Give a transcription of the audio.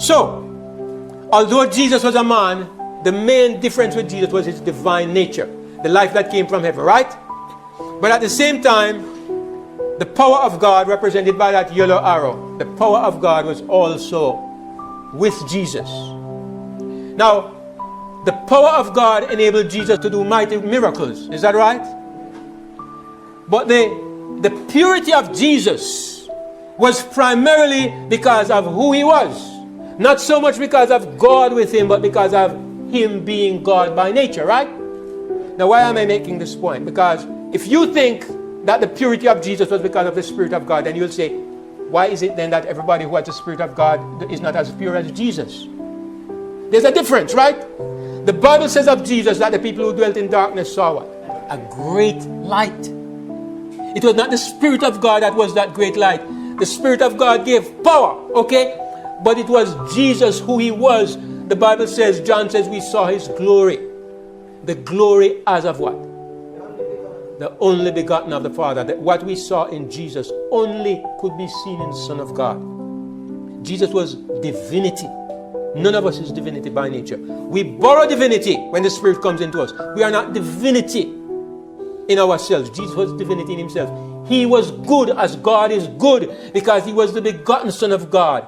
So, although Jesus was a man, the main difference with Jesus was his divine nature, the life that came from heaven, right? But at the same time, the power of God, represented by that yellow arrow, the power of God was also with Jesus. Now, the power of God enabled Jesus to do mighty miracles. Is that right? But the purity of Jesus was primarily because of who he was. Not so much because of God with him, but because of him being God by nature, right? Now, why am I making this point? Because if you think that the purity of Jesus was because of the Spirit of God, then you'll say, why is it then that everybody who has the Spirit of God is not as pure as Jesus? There's a difference, right? The Bible says of Jesus that the people who dwelt in darkness saw what? A great light. It was not the Spirit of God that was that great light. The Spirit of God gave power, okay? But it was Jesus who he was. The Bible says, John says, we saw his glory. The glory as of what? The only begotten of the Father. That what we saw in Jesus only could be seen in the Son of God. Jesus was divinity. None of us is divinity by nature. We borrow divinity when the Spirit comes into us. We are not divinity in ourselves. Jesus was divinity in himself. He was good as God is good because he was the begotten Son of God.